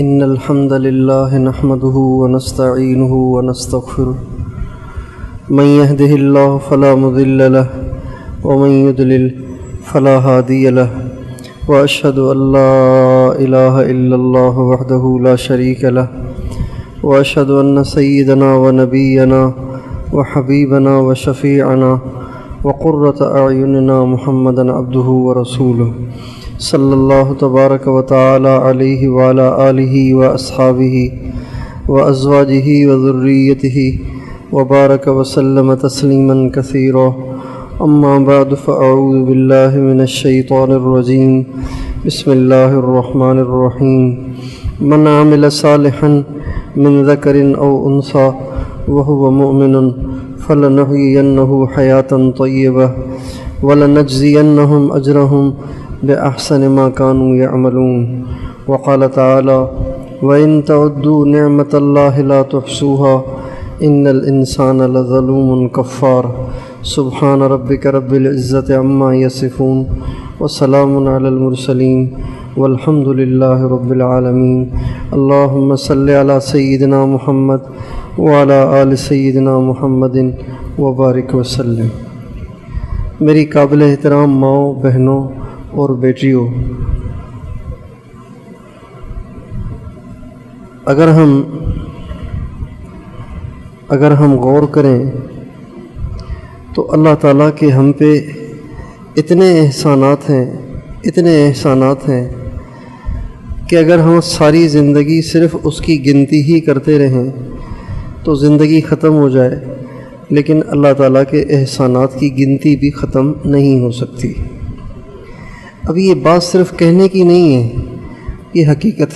إن الحمد لله نحمده ونستعينه ونستغفره من يهده الله فلا مضل له ومن يضلل فلا هادي له وأشهد أن لا إله إلا الله وحده لا شريك له وأشهد أن سيدنا ونبينا وحبيبنا وشفيعنا وقرة أعيننا محمدا عبده ورسوله صلی اللہ تبارک و تعالی علیہ وعلی آلہ واصحابہ وازواجہ وذریتہ وبارک وسلم تسلیما کثیرا اما بعد فاعوذ باللہ من الشیطان الرجیم بسم اللہ الرحمن الرحیم من عمل صالحا من ذکر او انثى وهو مؤمن فلنحیینہ حیاة طیبہ ولنجزینہم اجرہم بأحسن ما كانوا يعملون وقال تعالى وإن تعدوا نعمة الله لا تحصوها إن الإنسان لظلوم كفار سبحان ربك رب العزة عما يصفون وسلام على المرسلين والحمد لله رب العالمين اللهم صل على سيدنا محمد وعلى آل سيدنا محمد وبارك وسلم۔ میری قابل احترام ماؤں، بہنوں اور بیٹیوں، اگر ہم غور کریں تو اللہ تعالیٰ کے ہم پہ اتنے احسانات ہیں کہ اگر ہم ساری زندگی صرف اس کی گنتی ہی کرتے رہیں تو زندگی ختم ہو جائے، لیکن اللہ تعالیٰ کے احسانات کی گنتی بھی ختم نہیں ہو سکتی۔ اب یہ بات صرف کہنے کی نہیں ہے، یہ حقیقت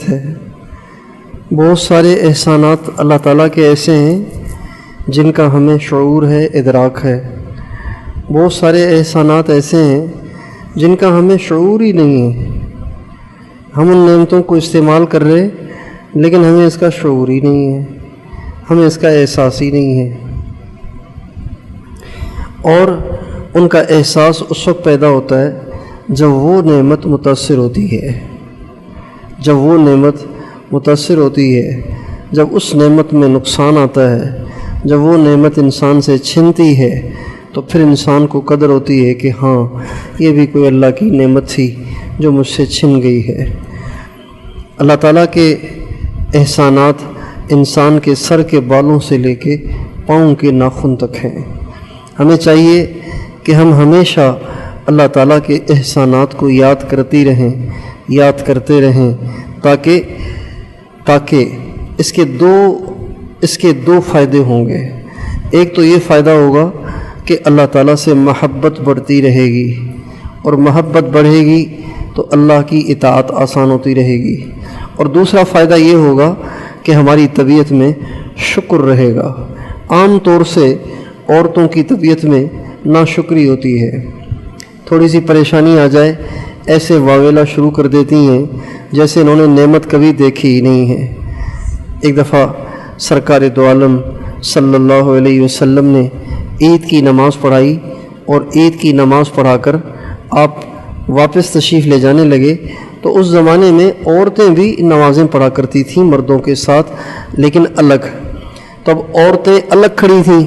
ہے۔ بہت سارے احسانات اللہ تعالیٰ کے ایسے ہیں جن کا ہمیں شعور ہے، ادراک ہے۔ بہت سارے احسانات ایسے ہیں جن کا ہمیں شعور ہی نہیں ہے، ہم ان نعمتوں کو استعمال کر رہے لیکن ہمیں اس کا شعور ہی نہیں ہے، ہمیں اس کا احساس ہی نہیں ہے۔ اور ان کا احساس اس وقت پیدا ہوتا ہے جب وہ نعمت متاثر ہوتی ہے، جب اس نعمت میں نقصان آتا ہے، جب وہ نعمت انسان سے چھنتی ہے تو پھر انسان کو قدر ہوتی ہے کہ ہاں، یہ بھی کوئی اللہ کی نعمت تھی جو مجھ سے چھن گئی ہے۔ اللہ تعالیٰ کے احسانات انسان کے سر کے بالوں سے لے کے پاؤں کے ناخن تک ہیں۔ ہمیں چاہیے کہ ہم ہمیشہ اللہ تعالیٰ کے احسانات کو یاد کرتے رہیں تاکہ اس کے دو فائدے ہوں گے۔ ایک تو یہ فائدہ ہوگا کہ اللہ تعالیٰ سے محبت بڑھتی رہے گی، اور محبت بڑھے گی تو اللہ کی اطاعت آسان ہوتی رہے گی، اور دوسرا فائدہ یہ ہوگا کہ ہماری طبیعت میں شکر رہے گا۔ عام طور سے عورتوں کی طبیعت میں ناشکری ہوتی ہے، تھوڑی سی پریشانی آ جائے ایسے واویلا شروع کر دیتی ہیں جیسے انہوں نے نعمت کبھی دیکھی ہی نہیں ہے۔ ایک دفعہ سرکار دو عالم صلی اللہ علیہ وسلم نے عید کی نماز پڑھائی، اور عید کی نماز پڑھا کر آپ واپس تشریف لے جانے لگے تو اس زمانے میں عورتیں بھی نمازیں پڑھا کرتی تھیں مردوں کے ساتھ، لیکن الگ۔ تب عورتیں الگ کھڑی تھیں،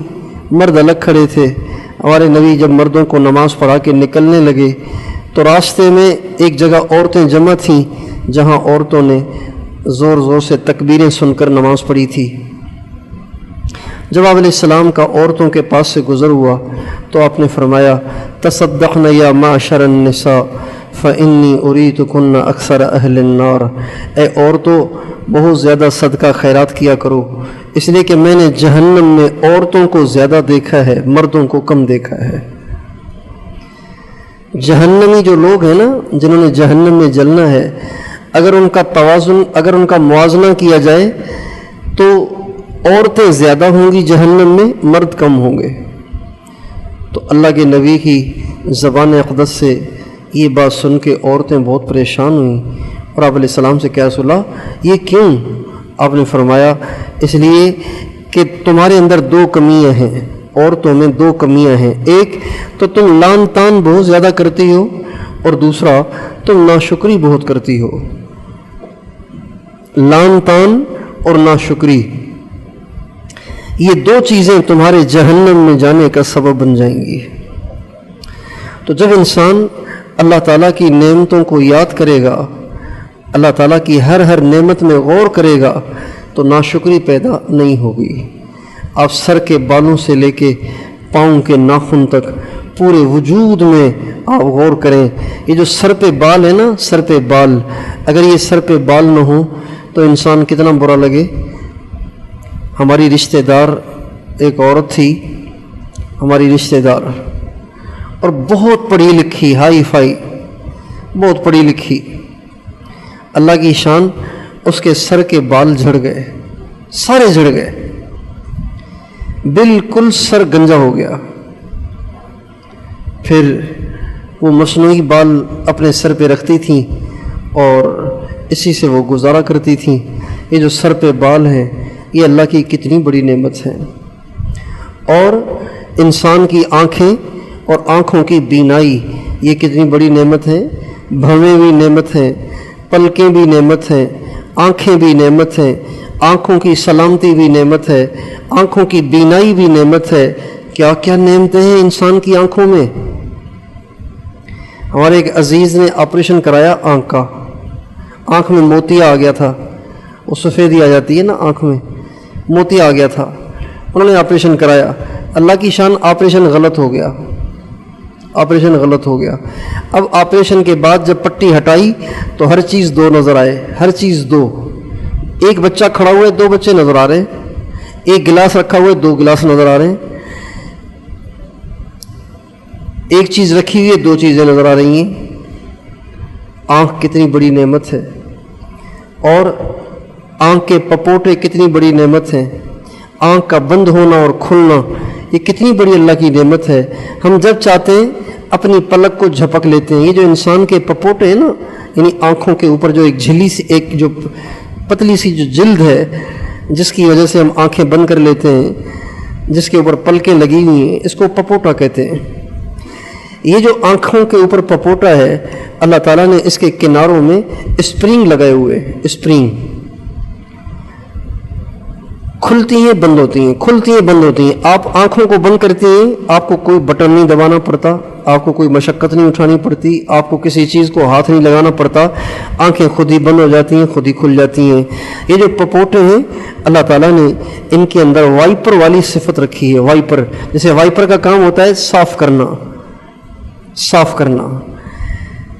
مرد الگ کھڑے تھے۔ ہمارے نبی جب مردوں کو نماز پڑھا کے نکلنے لگے تو راستے میں ایک جگہ عورتیں جمع تھیں جہاں عورتوں نے زور زور سے تکبیریں سن کر نماز پڑھی تھی۔ جب آپ علیہ السلام کا عورتوں کے پاس سے گزر ہوا تو آپ نے فرمایا تصدقن یا معشر النساء فإنی اریتکن اکثر اہل النار، اے عورتوں بہت زیادہ صدقہ خیرات کیا کرو، اس لیے کہ میں نے جہنم میں عورتوں کو زیادہ دیکھا ہے، مردوں کو کم دیکھا ہے۔ جہنمی جو لوگ ہیں نا، جنہوں نے جہنم میں جلنا ہے، اگر ان کا موازنہ کیا جائے تو عورتیں زیادہ ہوں گی جہنم میں، مرد کم ہوں گے۔ تو اللہ کے نبی کی زبان اقدس سے یہ بات سن کے عورتیں بہت پریشان ہوئیں، اور آپ علیہ السلام سے کیا رسول اللہ یہ کیوں؟ آپ نے فرمایا اس لیے کہ تمہارے اندر دو کمیاں ہیں، عورتوں میں دو کمیاں ہیں۔ ایک تو تم لان تان بہت زیادہ کرتی ہو، اور دوسرا تم ناشکری بہت کرتی ہو. لان تان اور ناشکری، یہ دو چیزیں تمہارے جہنم میں جانے کا سبب بن جائیں گی. تو جب انسان اللہ تعالیٰ کی نعمتوں کو یاد کرے گا، اللہ تعالیٰ کی ہر نعمت میں غور کرے گا، تو ناشکری پیدا نہیں ہوگی. آپ سر کے بالوں سے لے کے پاؤں کے ناخن تک پورے وجود میں آپ غور کریں. یہ جو سر پہ بال ہے نا، سر پہ بال، اگر یہ سر پہ بال نہ ہوں تو انسان کتنا برا لگے. ہماری رشتہ دار ایک عورت تھی، ہماری رشتہ دار، اور بہت پڑھی لکھی، ہائی فائی، بہت پڑھی لکھی. اللہ کی شان، اس کے سر کے بال جھڑ گئے، سارے جھڑ گئے، بالکل سر گنجا ہو گیا. پھر وہ مصنوعی بال اپنے سر پہ رکھتی تھیں اور اسی سے وہ گزارا کرتی تھیں. یہ جو سر پہ بال ہیں، یہ اللہ کی کتنی بڑی نعمت ہے. اور انسان کی آنکھیں اور آنکھوں کی بینائی، یہ کتنی بڑی نعمت ہے. بھویں بھی نعمت ہیں، پلکیں بھی نعمت ہیں، آنکھیں بھی نعمت ہیں، آنکھوں کی سلامتی بھی نعمت ہے، آنکھوں کی بینائی بھی نعمت ہے. کیا کیا نعمتیں ہیں انسان کی آنکھوں میں. ہمارے ایک عزیز نے آپریشن کرایا آنکھ کا، آنکھ میں موتیا آ گیا تھا، وہ سفیدی آ جاتی ہے نا آنکھ میں، موتیا آ گیا تھا. انہوں نے آپریشن کرایا، اللہ کی شان آپریشن غلط ہو گیا، آپریشن غلط ہو گیا. اب آپریشن کے بعد جب پٹی ہٹائی تو ہر چیز دو نظر آئے، ہر چیز دو. ایک بچہ کھڑا ہوا ہے، دو بچے نظر آ رہے ہیں. ایک گلاس رکھا ہوا ہے، دو گلاس نظر آ رہے ہیں. ایک چیز رکھی ہوئی ہے، دو چیزیں نظر آ رہی ہیں. آنکھ کتنی بڑی نعمت ہے، اور آنکھ کے پپوٹے کتنی بڑی نعمت ہیں. آنکھ کا بند ہونا اور کھلنا، یہ کتنی بڑی اللہ کی نعمت ہے. ہم جب چاہتے ہیں اپنی پلک کو جھپک لیتے ہیں. یہ جو انسان کے پپوٹے ہیں نا، یعنی آنکھوں کے اوپر جو ایک جھلی سی، ایک جو پتلی سی جو جلد ہے، جس کی وجہ سے ہم آنکھیں بند کر لیتے ہیں، جس کے اوپر پلکیں لگی ہوئی ہیں، اس کو پپوٹا کہتے ہیں. یہ جو آنکھوں کے اوپر پپوٹا ہے، اللہ تعالیٰ نے اس کے کناروں میں اسپرنگ لگائے ہوئے، اسپرنگ کھلتی ہیں بند ہوتی ہیں، کھلتی ہیں بند ہوتی ہیں. آپ آنکھوں کو بند کرتی ہیں، آپ کو کوئی بٹن نہیں دبانا پڑتا، آپ کو کوئی مشقت نہیں اٹھانی پڑتی، آپ کو کسی چیز کو ہاتھ نہیں لگانا پڑتا. آنکھیں خود ہی بند ہو جاتی ہیں، خود ہی کھل جاتی ہیں. یہ جو پپوٹے ہیں، اللہ تعالیٰ نے ان کے اندر وائپر والی صفت رکھی ہے. وائپر، جیسے وائپر کا کام ہوتا ہے صاف کرنا، صاف کرنا.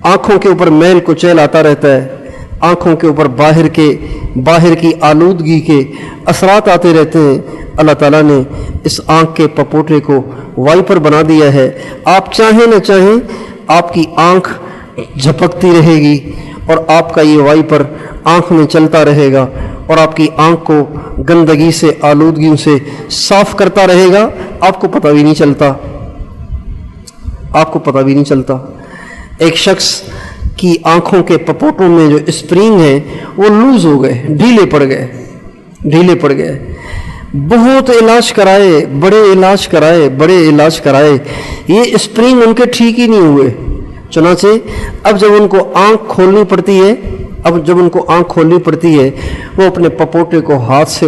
آنکھوں کے اوپر میل کچیل آتا رہتا ہے، آنکھوں کے اوپر باہر کی آلودگی کے اثرات آتے رہتے ہیں. اللہ تعالیٰ نے اس آنکھ کے پپوٹے کو وائپر بنا دیا ہے. آپ چاہیں نہ چاہیں، آپ کی آنکھ جھپکتی رہے گی، اور آپ کا یہ وائپر آنکھ میں چلتا رہے گا، اور آپ کی آنکھ کو گندگی سے، آلودگیوں سے صاف کرتا رہے گا. آپ کو پتہ بھی نہیں چلتا، آپ کو پتہ بھی نہیں چلتا. ایک شخص کی آنکھوں کے پپوٹوں میں جو اسپرنگ ہیں وہ لوز ہو گئے، ڈھیلے پڑ گئے. بہت علاج کرائے، بڑے علاج کرائے، یہ اسپرنگ ان کے ٹھیک ہی نہیں ہوئے. چنانچہ اب جب ان کو آنکھ کھولنی پڑتی ہے، وہ اپنے پپوٹے کو ہاتھ سے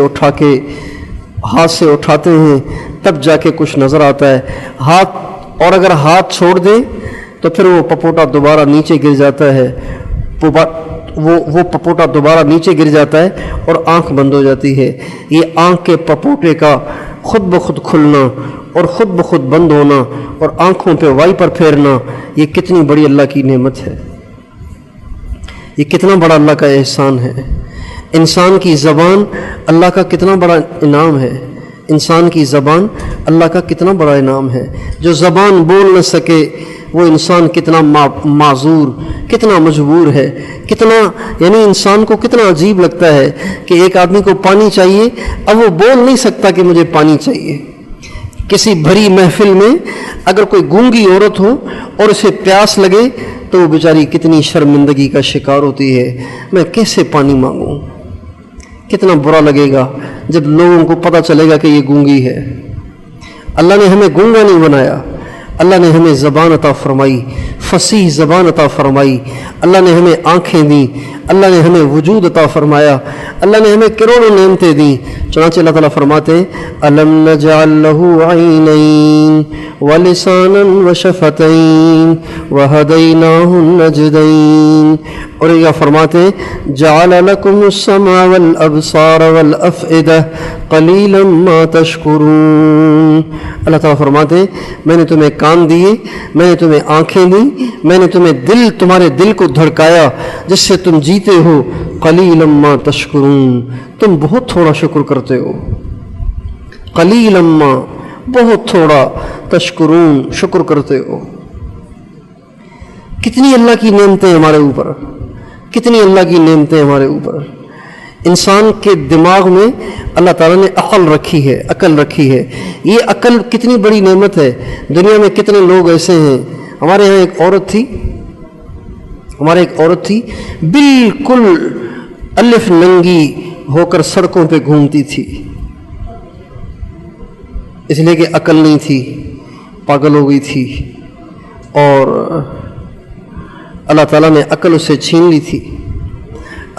اٹھاتے ہیں، تب جا کے کچھ نظر آتا ہے. اور اگر ہاتھ چھوڑ دیں تو پھر وہ پپوٹا دوبارہ نیچے گر جاتا ہے، وہ پپوٹا دوبارہ نیچے گر جاتا ہے اور آنکھ بند ہو جاتی ہے. یہ آنکھ کے پپوٹے کا خود بخود کھلنا اور خود بخود بند ہونا اور آنکھوں پہ وائپر پھیرنا، یہ کتنی بڑی اللہ کی نعمت ہے، یہ کتنا بڑا اللہ کا احسان ہے. انسان کی زبان اللہ کا کتنا بڑا انعام ہے، انسان کی زبان اللہ کا کتنا بڑا انعام ہے. جو زبان بول نہ سکے وہ انسان کتنا معذور، کتنا مجبور ہے. یعنی انسان کو کتنا عجیب لگتا ہے کہ ایک آدمی کو پانی چاہیے، اب وہ بول نہیں سکتا کہ مجھے پانی چاہیے. کسی بھری محفل میں اگر کوئی گونگی عورت ہو اور اسے پیاس لگے تو وہ بیچاری کتنی شرمندگی کا شکار ہوتی ہے. میں کیسے پانی مانگوں؟ کتنا برا لگے گا جب لوگوں کو پتہ چلے گا کہ یہ گونگی ہے. اللہ نے ہمیں گونگا نہیں بنایا، اللہ نے ہمیں زبان عطا فرمائی، فصیح زبان عطا فرمائی، اللہ نے ہمیں آنکھیں دیں، اللہ نے ہمیں وجود عطا فرمایا، اللہ نے ہمیں کروڑوں نعمتیں دیں۔ چنانچہ اللہ تعالیٰ فرماتے ہیں الم نجعل له عینین ولسانا وشفتین وہدیناہ النجدین، اور یہ فرماتے ہیں جعل لکم السمع والابصار والافئدہ قلیلا ما تشکرون۔ اللہ تعالیٰ فرماتے ہیں میں نے تمہیں کان دیے، میں نے تمہیں آنکھیں دیں، میں نے تمہیں تمہارے دل کو دھڑکایا جس سے تم جیتے ہو، قلیلا ما تشکرون، تم بہت تھوڑا شکر کرتے ہو، قلیلا ما، بہت تھوڑا، تشکرون، شکر کرتے ہو۔ کتنی اللہ کی نعمتیں ہمارے اوپر، کتنی اللہ کی نعمتیں ہمارے اوپر۔ انسان کے دماغ میں اللہ تعالیٰ نے عقل رکھی ہے، عقل رکھی ہے۔ یہ عقل کتنی بڑی نعمت ہے۔ دنیا میں کتنے لوگ ایسے ہیں، ہمارے یہاں ایک عورت تھی بالکل الف ننگی ہو کر سڑکوں پہ گھومتی تھی، اس لیے کہ عقل نہیں تھی، پاگل ہو گئی تھی، اور اللہ تعالیٰ نے عقل اسے چھین لی تھی۔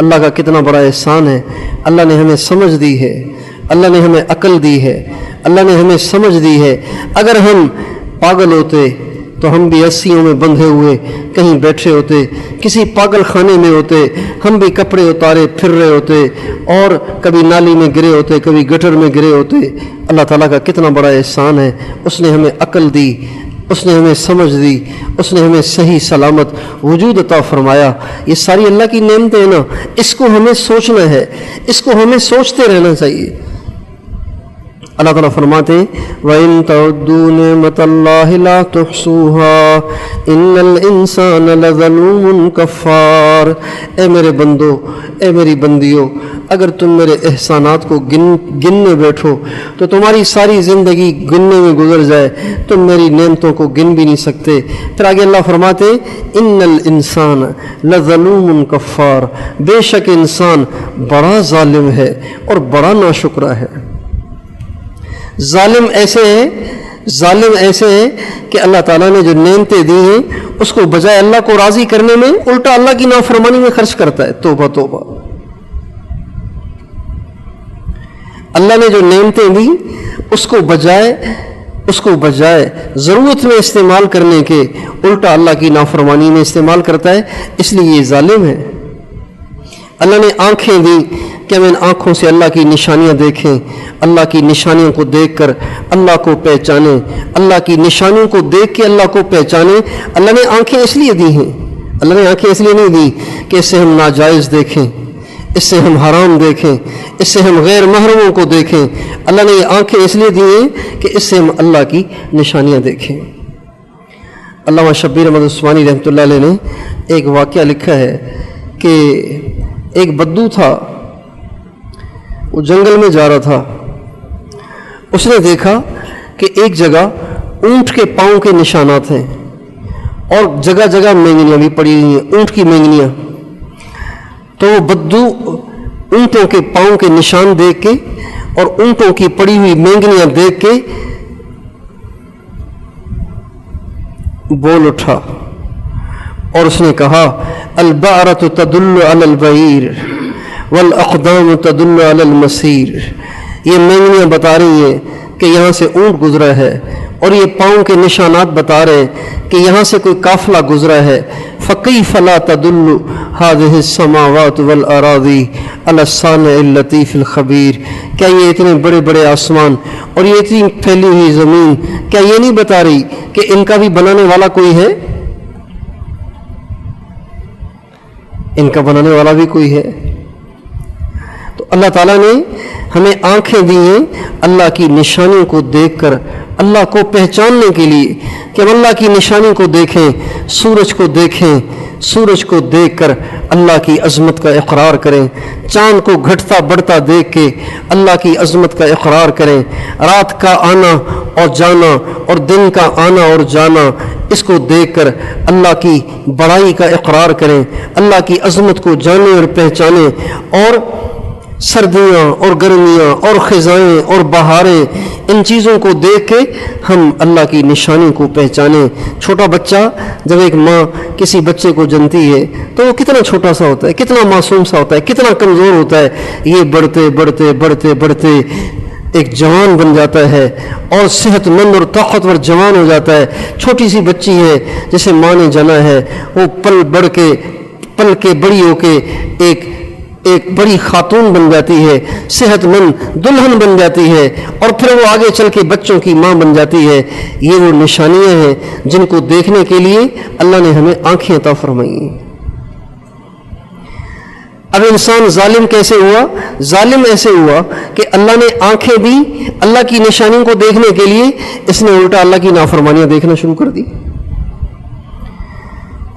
اللہ کا کتنا بڑا احسان ہے، اللہ نے ہمیں سمجھ دی ہے، اللہ نے ہمیں عقل دی ہے، اللہ نے ہمیں سمجھ دی ہے۔ اگر ہم پاگل ہوتے تو ہم بھی رسیوں میں بندھے ہوئے کہیں بیٹھے ہوتے، کسی پاگل خانے میں ہوتے، ہم بھی کپڑے اتارے پھر رہے ہوتے، اور کبھی نالی میں گرے ہوتے، کبھی گٹر میں گرے ہوتے۔ اللہ تعالیٰ کا کتنا بڑا احسان ہے، اس نے ہمیں عقل دی، اس نے ہمیں سمجھ دی، اس نے ہمیں صحیح سلامت وجود عطا فرمایا۔ یہ ساری اللہ کی نعمتیں ہیں نا، اس کو ہمیں سوچنا ہے، اس کو ہمیں سوچتے رہنا چاہیے۔ اللہ تعالیٰ فرماتے ہیں وَإِن تَعُدُّوا نِعْمَةَ اللَّهِ لَا تُحْصُوهَا إِنَّ الْإِنسَانَ لَظَلُومٌ كَفَّارٌ۔ اے میرے بندو، اے میری بندیوں، اگر تم میرے احسانات کو گننے بیٹھو تو تمہاری ساری زندگی گننے میں گزر جائے، تم میری نعمتوں کو گن بھی نہیں سکتے۔ پھر آگے اللہ فرماتے ہیں إِنَّ الْإِنسَانَ لَظَلُومٌ كَفَّارٌ، بے شک انسان بڑا ظالم ہے اور بڑا ناشکرا ہے۔ ظالم ایسے ہے کہ اللہ تعالیٰ نے جو نعمتیں دی ہیں اس کو بجائے اللہ کو راضی کرنے میں الٹا اللہ کی نافرمانی میں خرچ کرتا ہے۔ توبہ توبہ۔ اللہ نے جو نعمتیں دی اس کو بجائے ضرورت میں استعمال کرنے کے الٹا اللہ کی نافرمانی میں استعمال کرتا ہے، اس لیے یہ ظالم ہے۔ اللہ نے آنکھیں دی کہ ہم ان آنکھوں سے اللہ کی نشانیاں دیکھیں، اللہ کی نشانیوں کو دیکھ کر اللہ کو پہچانیں، اللہ کی نشانیوں کو دیکھ کے اللہ کو پہچانیں۔ اللہ نے آنکھیں اس لیے دی ہیں، اللہ نے آنکھیں اس لیے نہیں دی کہ اس سے ہم ناجائز دیکھیں، اس سے ہم حرام دیکھیں، اس سے ہم غیر محرموں کو دیکھیں۔ اللہ نے یہ آنکھیں اس لیے دی ہیں کہ اس سے ہم اللہ کی نشانیاں دیکھیں۔ علامہ شبیر احمد عثمانی رحمۃ اللہ علیہ نے ایک واقعہ لکھا ہے کہ ایک بدو تھا، وہ جنگل میں جا رہا تھا، اس نے دیکھا کہ ایک جگہ اونٹ کے پاؤں کے نشانات ہیں اور جگہ جگہ مینگنیاں بھی پڑی ہوئی ہیں، اونٹ کی مینگنیاں۔ تو وہ بدو اونٹوں کے پاؤں کے نشان دیکھ کے اور اونٹوں کی پڑی ہوئی مینگنیاں دیکھ کے بول اٹھا اور اس نے کہا البعرۃ تدل علی البعیر والاقدام تدل علی المسیر۔ یہ مینگنیاں بتا رہی ہیں کہ یہاں سے اونٹ گزرا ہے، اور یہ پاؤں کے نشانات بتا رہے ہیں کہ یہاں سے کوئی قافلہ گزرا ہے۔ فَكَيْفَ لَا تَدُلُّ هَذِهِ السَّمَاوَاتُ وَالْأَرَاضِي عَلَى الصَّانِعِ اللَّطِيفِ الْخَبِيرِ، کیا یہ اتنے بڑے بڑے آسمان اور یہ اتنی پھیلی ہوئی زمین کیا یہ نہیں بتا رہی کہ ان کا بھی بنانے والا کوئی ہے؟ ان کا بنانے والا بھی کوئی ہے۔ تو اللہ تعالیٰ نے ہمیں آنکھیں دی ہیں اللہ کی نشانیوں کو دیکھ کر اللہ کو پہچاننے کے لیے، کہ ہم اللہ کی نشانی کو دیکھیں، سورج کو دیکھیں، سورج کو دیکھ کر اللہ کی عظمت کا اقرار کریں، چاند کو گھٹتا بڑھتا دیکھ کے اللہ کی عظمت کا اقرار کریں، رات کا آنا اور جانا اور دن کا آنا اور جانا، اس کو دیکھ کر اللہ کی بڑائی کا اقرار کریں، اللہ کی عظمت کو جانیں اور پہچانیں، اور سردیاں اور گرمیاں اور خزائیں اور بہاریں، ان چیزوں کو دیکھ کے ہم اللہ کی نشانی کو پہچانیں۔ چھوٹا بچہ جب ایک ماں کسی بچے کو جنتی ہے تو وہ کتنا چھوٹا سا ہوتا ہے، کتنا معصوم سا ہوتا ہے، کتنا کمزور ہوتا ہے۔ یہ بڑھتے بڑھتے بڑھتے بڑھتے ایک جوان بن جاتا ہے اور صحت مند اور طاقتور جوان ہو جاتا ہے۔ چھوٹی سی بچی ہے جسے ماں نے جنا ہے، وہ پل کے بڑی ہو کے ایک بڑی خاتون بن جاتی ہے، صحت مند دلہن بن جاتی ہے، اور پھر وہ آگے چل کے بچوں کی ماں بن جاتی ہے۔ یہ وہ نشانیاں ہیں جن کو دیکھنے کے لیے اللہ نے ہمیں آنکھیں عطا فرمائی ہیں۔ اب انسان ظالم کیسے ہوا؟ ظالم ایسے ہوا کہ اللہ نے آنکھیں دی اللہ کی نشانیوں کو دیکھنے کے لیے، اس نے الٹا اللہ کی نافرمانیاں دیکھنا شروع کر دی۔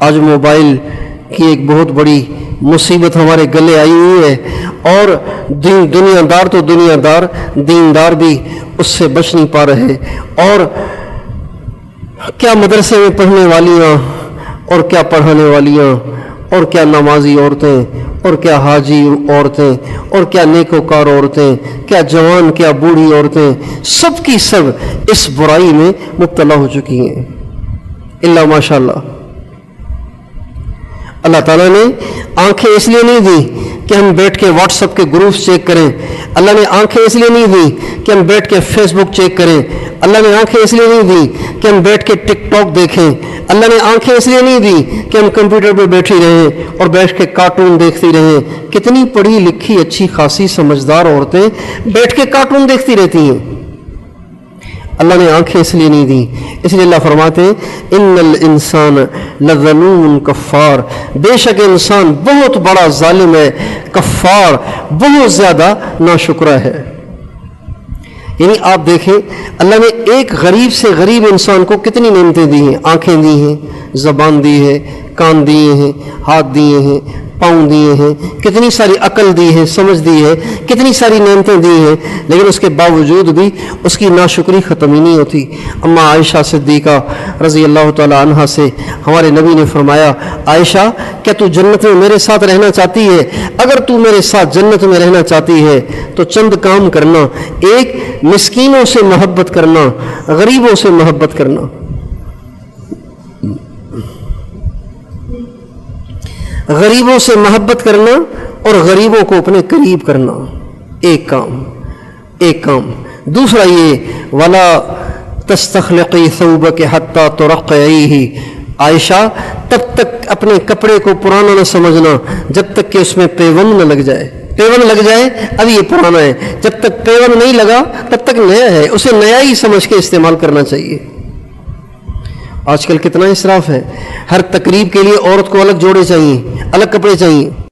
آج موبائل کی ایک بہت بڑی مصیبت ہمارے گلے آئی ہوئی ہے، اور دنیا دار تو دنیا دار، دیندار بھی اس سے بچ نہیں پا رہے۔ اور کیا مدرسے میں پڑھنے والیاں اور کیا پڑھانے والیاں اور کیا نمازی عورتیں اور کیا حاجی عورتیں اور کیا نیکوکار عورتیں، کیا جوان کیا بوڑھی عورتیں، سب کی سب اس برائی میں مبتلا ہو چکی ہیں، الا ماشاء اللہ۔ اللہ تعالیٰ نے آنکھیں اس لیے نہیں دی کہ ہم بیٹھ کے واٹس ایپ کے گروپس چیک کریں، اللہ نے آنکھیں اس لیے نہیں دی کہ ہم بیٹھ کے فیس بک چیک کریں، اللہ نے آنکھیں اس لیے نہیں دی کہ ہم بیٹھ کے ٹک ٹاک دیکھیں، اللہ نے آنکھیں اس لیے نہیں دی کہ ہم کمپیوٹر پہ بیٹھی رہیں اور بیٹھ کے کارٹون دیکھتی رہیں۔ کتنی پڑھی لکھی اچھی خاصی سمجھدار عورتیں بیٹھ کے کارٹون دیکھتی رہتی ہیں، اللہ نے آنکھیں اس لیے نہیں دی۔ اس لیے اللہ فرماتے ہیں ان الانسان لظلوم کفار، بے شک انسان بہت بڑا ظالم ہے، کفار بہت زیادہ ناشکرہ ہے۔ یعنی آپ دیکھیں اللہ نے ایک غریب سے غریب انسان کو کتنی نعمتیں دی ہیں، آنکھیں دی ہیں، زبان دی ہے، کان دیے ہیں، ہاتھ دیے ہیں، پاؤں دیے ہیں، کتنی ساری عقل دی ہے، سمجھ دی ہے، کتنی ساری نعمتیں دی ہیں، لیکن اس کے باوجود بھی اس کی ناشکری ختم ہی نہیں ہوتی۔ اما عائشہ صدیقہ رضی اللہ تعالی عنہا سے ہمارے نبی نے فرمایا، عائشہ کیا تو جنت میں میرے ساتھ رہنا چاہتی ہے؟ اگر تو میرے ساتھ جنت میں رہنا چاہتی ہے تو چند کام کرنا، ایک مسکینوں سے محبت کرنا، غریبوں سے محبت کرنا، غریبوں سے محبت کرنا اور غریبوں کو اپنے قریب کرنا، ایک کام۔ دوسرا یہ ولا تستخلقی ثوبک حتی ترقعیہ، عائشہ تب تک اپنے کپڑے کو پرانا نہ سمجھنا جب تک کہ اس میں پیوند نہ لگ جائے۔ پیوند لگ جائے اب یہ پرانا ہے، جب تک پیوند نہیں لگا تب تک نیا ہے، اسے نیا ہی سمجھ کے استعمال کرنا چاہیے۔ آج کل کتنا اسراف ہے، ہر تقریب کے لیے عورت کو الگ جوڑے چاہیے، الگ کپڑے چاہیے۔